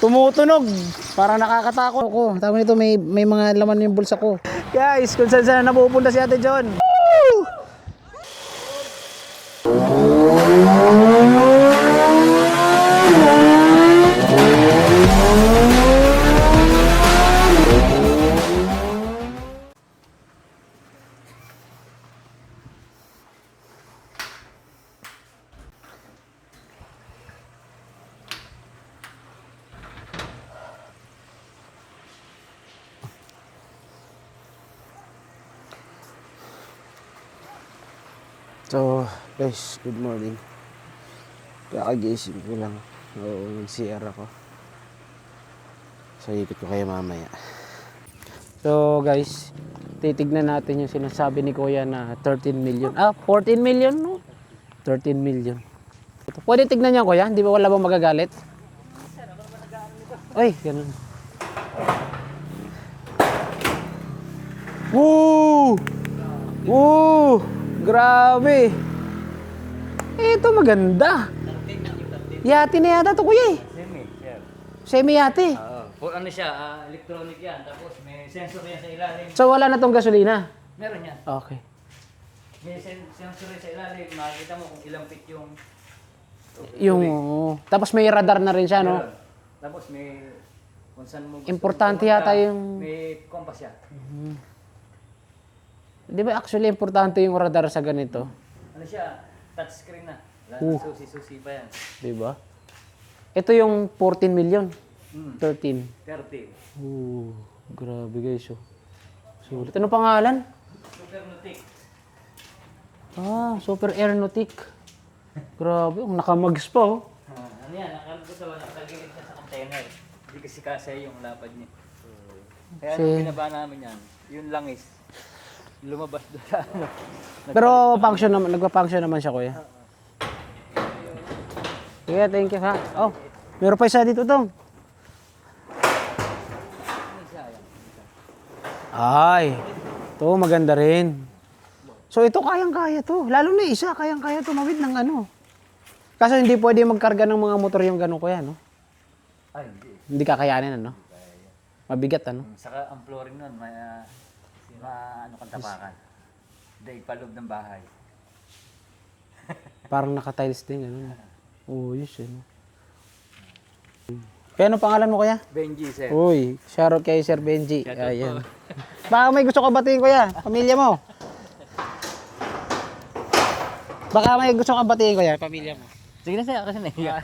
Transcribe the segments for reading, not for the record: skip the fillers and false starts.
Tumutunog. Parang nakakatakot ako. Tama nito, may mga laman yung bulsa ko. Guys, kung saan saan napupunta si Ate John. Woo! So, guys, good morning. Kakagising ko lang. Oo, nag-CR ako. So, ikot ko kayo mamaya. So, guys, titignan natin yung sinasabi ni Kuya na 13 million. 14 million, no? 13 million. Pwede tignan niya, Kuya? Di ba wala bang magagalit? Ay, ganun. Woo! Woo! Grabe. Ito maganda. Yate na yata to, Kuya eh. Semi, sir. Semi yate. Oo. Ano siya, electronic yan. Tapos may sensor yan sa ilalim. So wala na tong gasolina. Meron yan. Okay. May sensor yan sa ilalim. Makikita mo kung ilang feet yung... Tapos may radar na rin siya, no? Meron. Tapos may... Kung saan mo gusto Importante pumunta, yata yung... May compass yan. Di ba actually importante yung radar sa ganito? Ano siya, touchscreen na. Wala na susi-susi pa yan. Di ba? Ito yung 14 million. 13. 30. Grabe guys. Sulit. Ano pangalan? Supernotic. Super Aeronautic. Grabe, nakamags pa oh. Ano yan, nakalagay siya sa container. Hindi kasi kasya yung lapad niya. Kaya nung binaba namin yan, yung langis, lumabas doon sa ano. Pero function naman, nagpa-function naman siya, Kuya. Sige, thank you ha. Oh, meron pa isa dito tong. Ay, to maganda rin. So ito kayang-kaya to. Lalo na isa, kayang-kaya tumawid ng ano. Kaso hindi pwede magkarga ng mga motor yung gano'n, Kuya, no? Ay, hindi. Hindi kakayanin, ano? Mabigat, ano? Saka ang flooring nun, may ano kang tapakan. Daig pa loob ng bahay. Parang naka-tiles din, ano? Oh, yes, ano? Kaya ano pangalan mo, Kuya? Benji, sir. Uy, shoutout kay Sir Benji. Ayan. Baka may gusto ka batiin, Kuya. Pamilya mo. Baka may gusto ka batiin, Kuya. Pamilya mo. Sige na, sir. Kasi nahiya.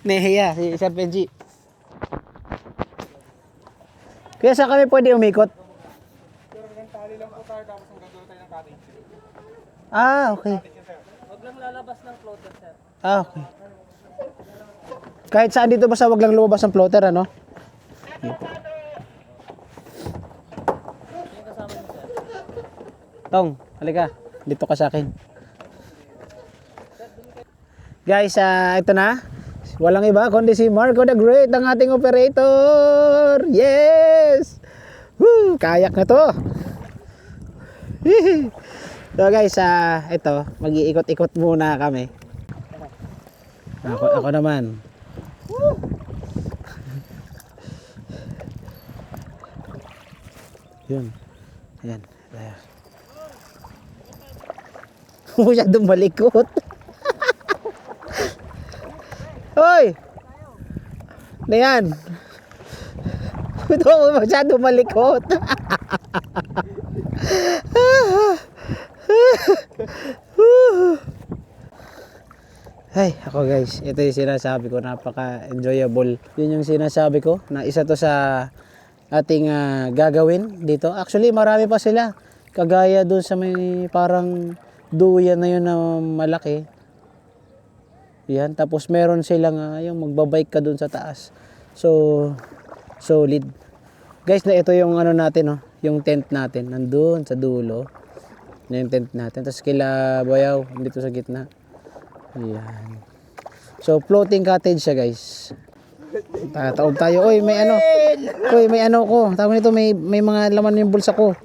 Nehiya, si Sir Benji. Kaya saan kami pwede umikot? Okay. Huwag lang lalabas ng floater, sir. Okay. Kahit saan dito basta wag lang lumabas ng floater, ano? Tong, halika. Dito ka sa akin. Guys, ito na. Walang iba kundi si Marco the Great, ang ating operator. Yes! Woo! Kayak na to. So guys, ito, mag-iikot-ikot muna kami. Ako naman. Yun. Ayan. Ayan. Masyadong malikot. Hoy! Ano yan? Ito masyadong malikot. Ay, ako guys, ito yung sinasabi ko, napaka-enjoyable. Yun yung sinasabi ko, na isa to sa ating gagawin dito. Actually, marami pa sila. Kagaya doon sa may parang duyan na yun na malaki. Yan, tapos meron silang yung magbabike ka doon sa taas. So, solid. Guys, na ito yung ano natin, yung tent natin. Nandun sa dulo. Yung tent natin. Tapos kila Bayaw, dito sa gitna. Ayan. So, floating cottage siya, guys. Tataob tayo. Oy, may ano. Oy, may ano ko. Tawag nito, may mga laman yung bulsa ko.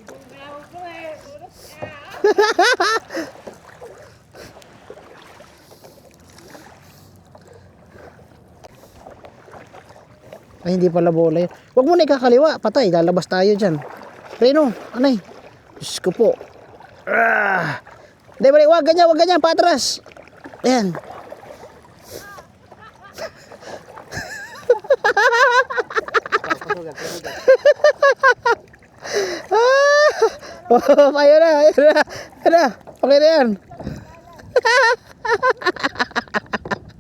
Ay, hindi pala bola yun. Huwag mo na ikakaliwa. Patay, lalabas tayo dyan. Reno, anay. Diyos ko po. Hindi, balik. Wag ganyan, patras. Ayan. Oh, ayun na. Okay na yan.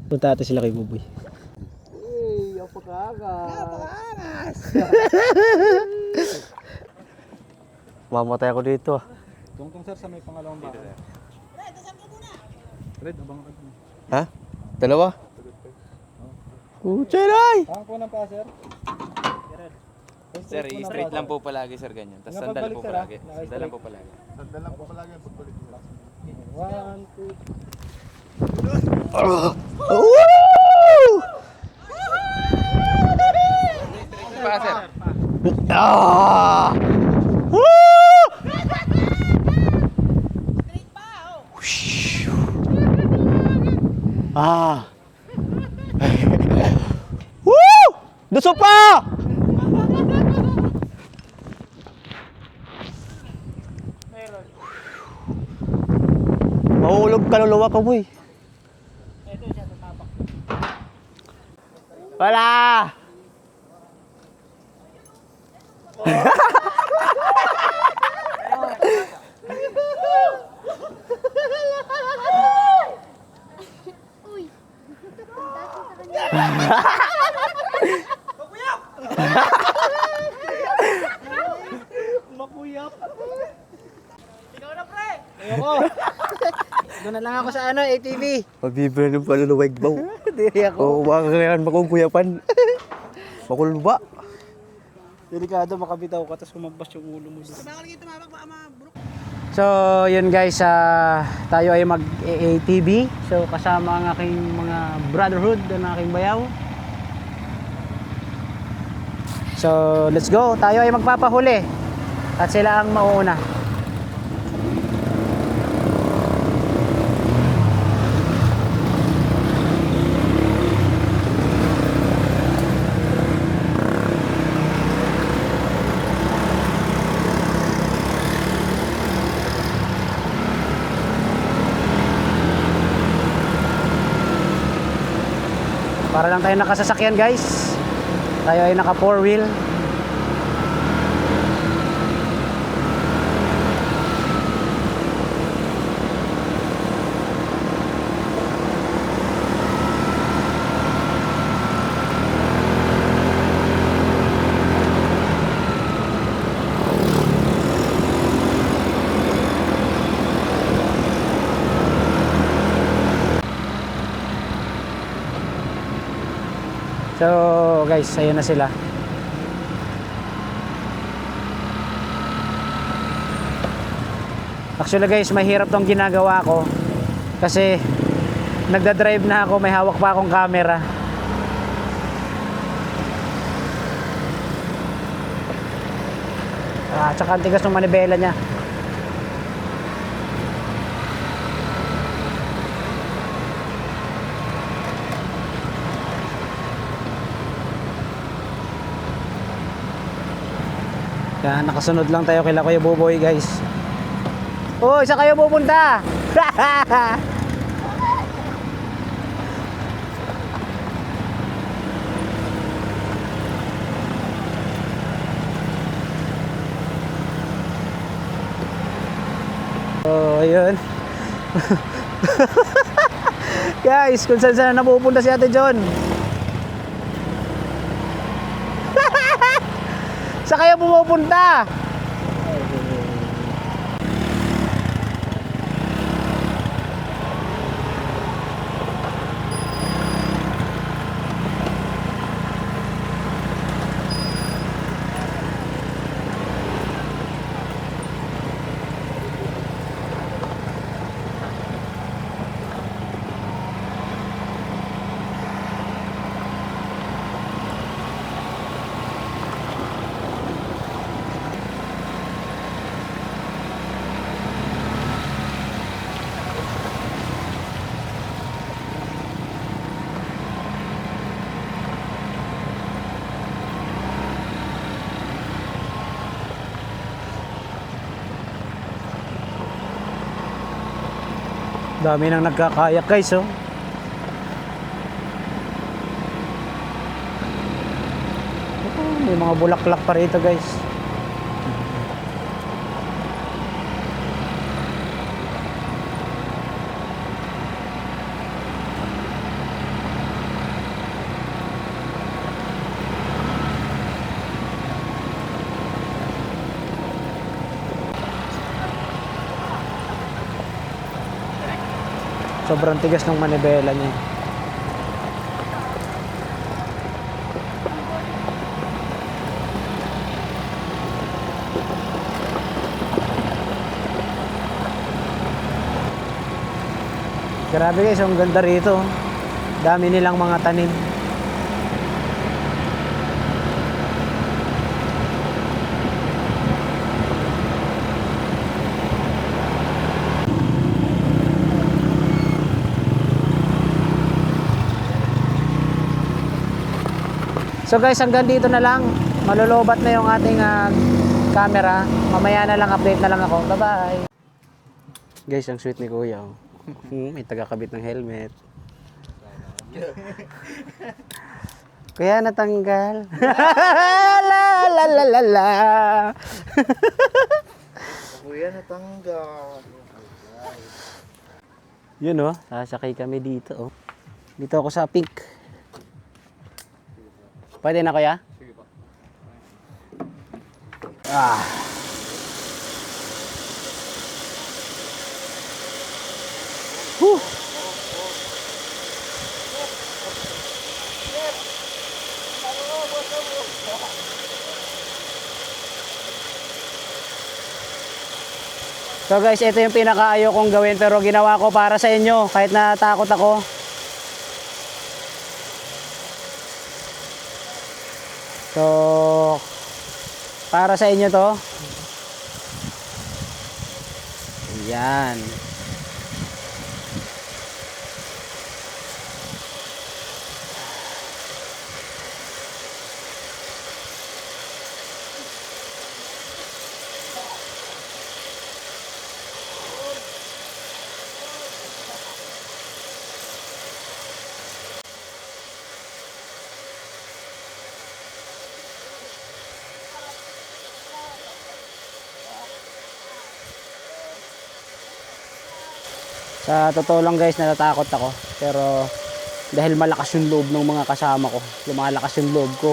Punta natin sila kay Buboy. Mamatay ako dito ah. Tungtong sir sa may pangalawang bahay. Red, abang ka. Ha? Dalawa? Chelay! Tama po ng pa sir. Sir, i-straight lang po palagi sir ganyan. Tapos sandal po palagi. Sandal lang po palagi. Sandalan po palagi ang pagbalik nila. 1, 2. Pa sir. Ah! Woo! Ah! Woo! Duso pa! Mahulog kaluluwa ko, boy. Wala! Doon na lang ako sa ATV. Magbibigay ng paluluwag ba? Diri ako. Oo, baka kailangan makukuyapan. Makulba. Delikado makabitaw ka tapos kumagpas yung ulo mo. So, yun guys, tayo ay mag-ATV. So, kasama ang aking mga brotherhood, ang aking bayaw. So, let's go. Tayo ay magpapahuli. At sila ang mauuna. Para lang tayo nakasasakyan guys. Tayo ay naka 4-wheel. So guys, ayun na sila. Actually guys, mahirap tong ginagawa ko kasi nagda-drive na ako, may hawak pa akong camera. Tsaka ang tigas ng manibela niya. Kaya nakasunod lang tayo kila Kuya Buboy guys. Oh, isa kayo pupunta. Oh, ayun. Guys, kung saan na napupunta si Ate John. Saan kayo pumupunta? Dami nang nagkakayak guys, oh. Oh, may mga bulaklak pa rito guys. Sobrang tigas ng manibela niya. Grabe guys, ang ganda rito. Dami nilang mga tanim. So guys, hanggang dito na lang. Malulobat na yung ating camera. Mamaya na lang, update na lang ako. Bye-bye. Guys, ang sweet ni Kuya. Oh. May tagakabit ng helmet. Kuya, natanggal. La la la la la. Kuya, natanggal. Yun oh, sasakay kami dito oh. Dito ako sa pink. Pwede na kuya? Sige po. Ah. Whew. So guys, ito yung pinakaayaw kong gawin pero ginawa ko para sa inyo kahit natakot ako. So, para sa inyo to. Ayan. Sa totoo lang guys, natatakot ako. Pero dahil malakas yung loob ng mga kasama ko, lumalakas yung loob ko.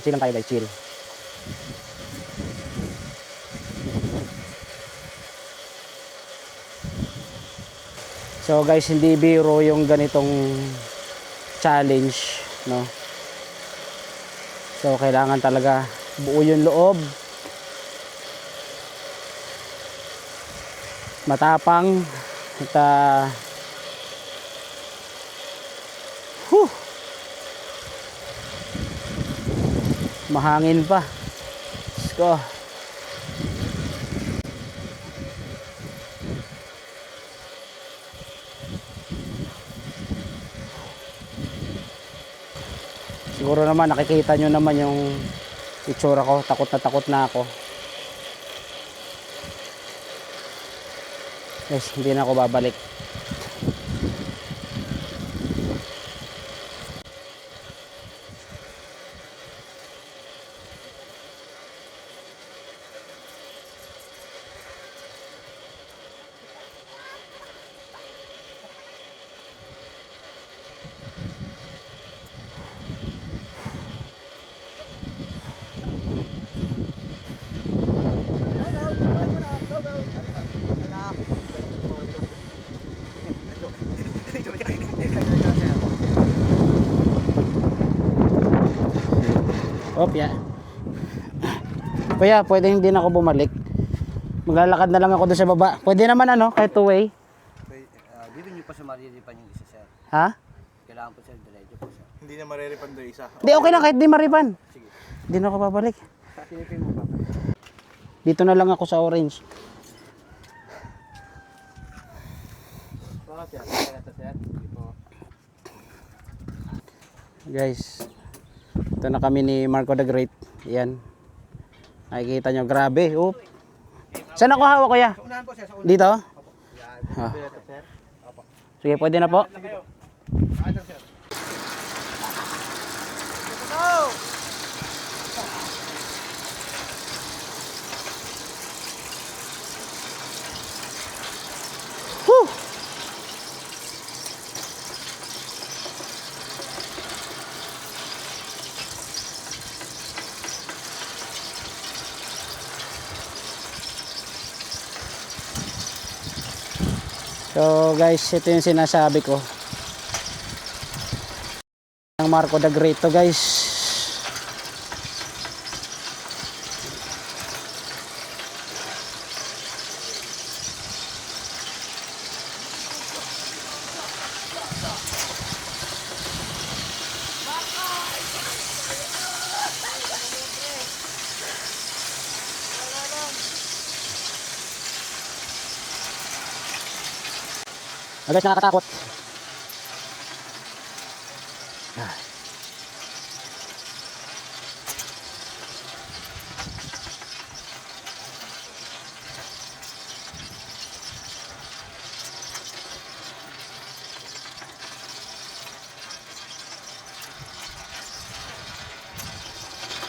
Chill lang tayo guys, chill. So guys, hindi biro yung ganitong challenge, no? So kailangan talaga buo yung loob, matapang at mahangin pa. Let's go. Siguro naman nakikita nyo naman yung itsura ko, takot na ako. Guys, hindi na ako babalik. Opya. Kuya, pwede hindi na ako bumalik. Maglalakad na lang ako doon sa baba. Pwede naman ano, kahit two-way. Dito nyo pa sa mariripan yung isa, sir. Ha? Kailangan po, sir, diretso po, sir. Hindi na mariripan doon isa. Hindi, okay lang kahit di maripan. Sige. Hindi na ako babalik. Silipin mo pa. Dito na lang ako sa orange. Bakit yan? Kaya na to, sir. Guys, ito na kami ni Marco the Great. Yan. Nakikita nyo, grabe. Oh. Saan ako hawak, kuya? Dito? Ah. Sige, pwede na po. Whew. So guys, ito yung sinasabi ko. Ang Marco the Great to guys. Guys, nakakatakot.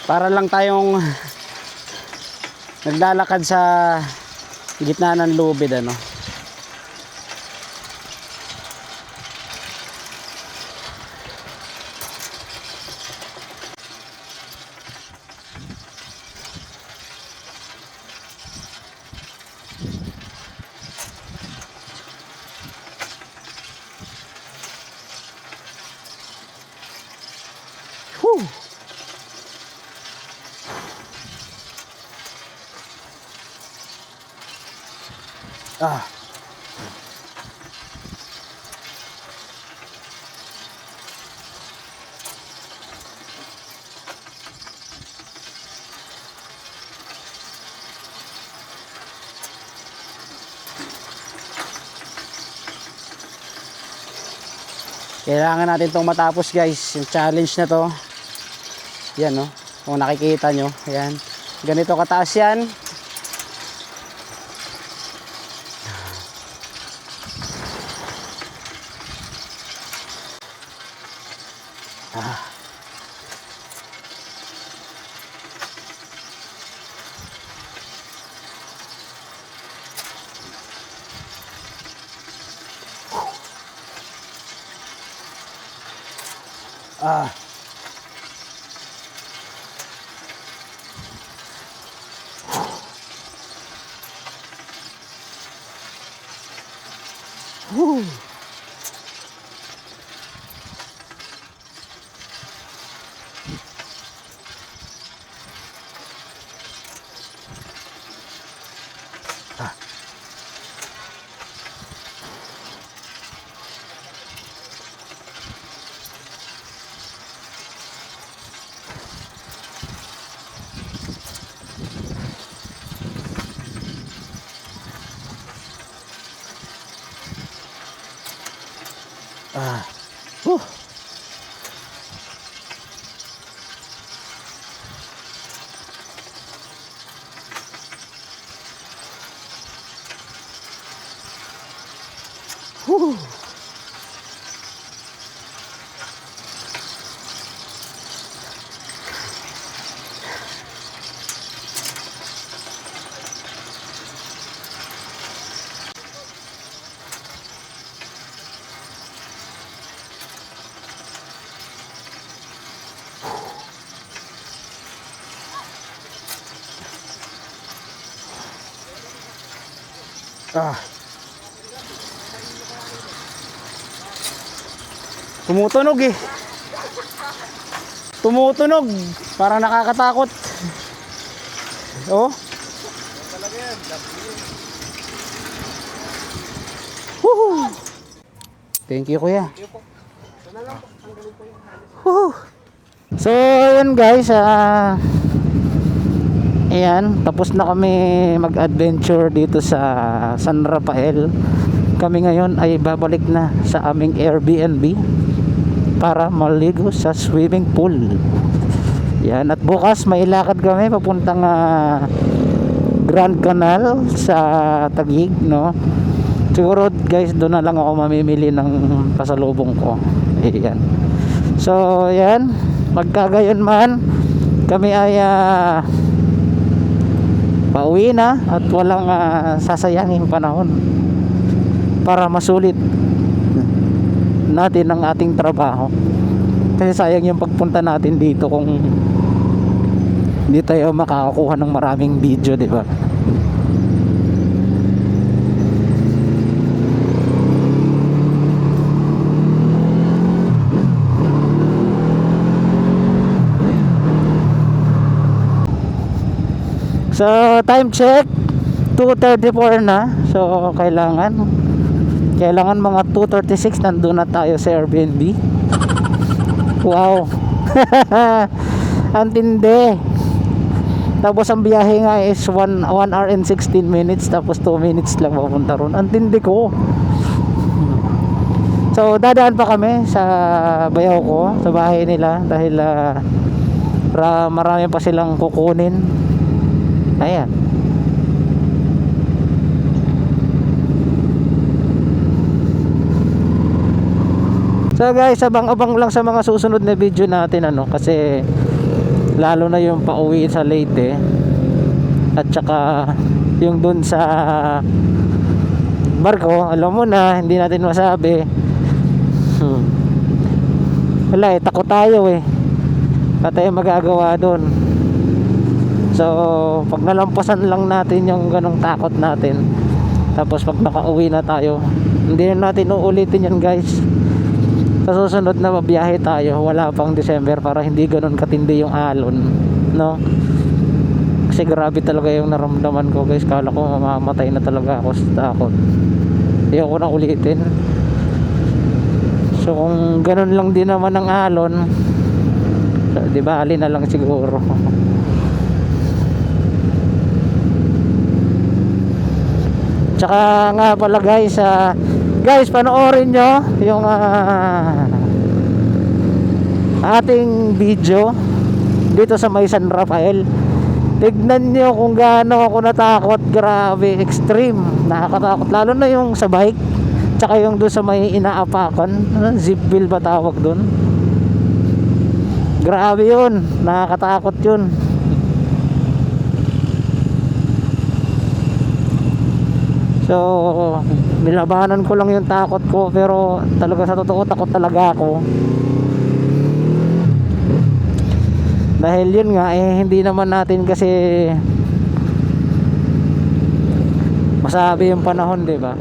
Para lang tayong naglalakad sa gitna ng lubid, ano. Whew. Ah. Kailangan natin itong matapos guys, yung challenge na to. Yan no, kung nakikita nyo, ayan. Ganito kataas yan. Ah. Ah. Whew. Ah. Ah. Whew. Whew. Ah. Tumutunog eh. Tumutunog. Parang nakakatakot. Oh. Woohoo. Thank you kuya. Woohoo. So yun guys, ayan, tapos na kami mag-adventure dito sa San Rafael. Kami ngayon ay babalik na sa aming Airbnb. para maligo sa swimming pool. Yan, at bukas may lakad kami papuntang Grand Canal sa Taguig, no? Siguro guys, doon na lang ako mamimili ng pasalubong ko. Ayan. So, yan, magkagayon man kami ay pauwi na at walang sasayanging panahon para masulit natin ang ating trabaho. Kasi sayang yung pagpunta natin dito kung hindi tayo makakakuha ng maraming video, di ba? So time check 2:34 na. So kailangan mga 2:36 nandun na tayo sa Airbnb. Wow. Ang tindi. Tapos ang biyahe nga is 1 hour and 16 minutes, tapos 2 minutes lang papunta ron. Ang tindi ko. So dadaan pa kami sa bayaw ko, sa bahay nila, dahil marami pa silang kukunin. Ayan. So guys, abang-abang lang sa mga susunod na video natin, kasi lalo na yung pauwi sa Leyte at saka yung dun sa barko, alam mo na, hindi natin masabi. Wala takot tayo wala tayong magagawa dun. So pag nalampasan lang natin yung ganong takot natin, tapos pag nakauwi na tayo, hindi na natin uulitin yan guys. Sa susunod na mabiyahe tayo, wala pang December, para hindi ganun katindi yung alon, no? Kasi grabe talaga yung naramdaman ko guys. Kala ko mamamatay na talaga ako sa takot. Ayoko na ulitin. So kung ganun lang din naman ang alon, so, di ba, alin na lang siguro. Tsaka nga pala guys, guys, panoorin nyo yung ating video dito sa may San Rafael. Tignan nyo kung gaano ako natakot. Grabe, extreme, nakakatakot. Lalo na yung sa bike, tsaka yung doon sa may inaapakan, zip wheel ba tawag doon. Grabe yun, nakakatakot yun. So nilabanan ko lang yung takot ko, pero talaga sa totoo takot talaga ako. Dahil yun nga, hindi naman natin kasi masabi yung panahon, di ba?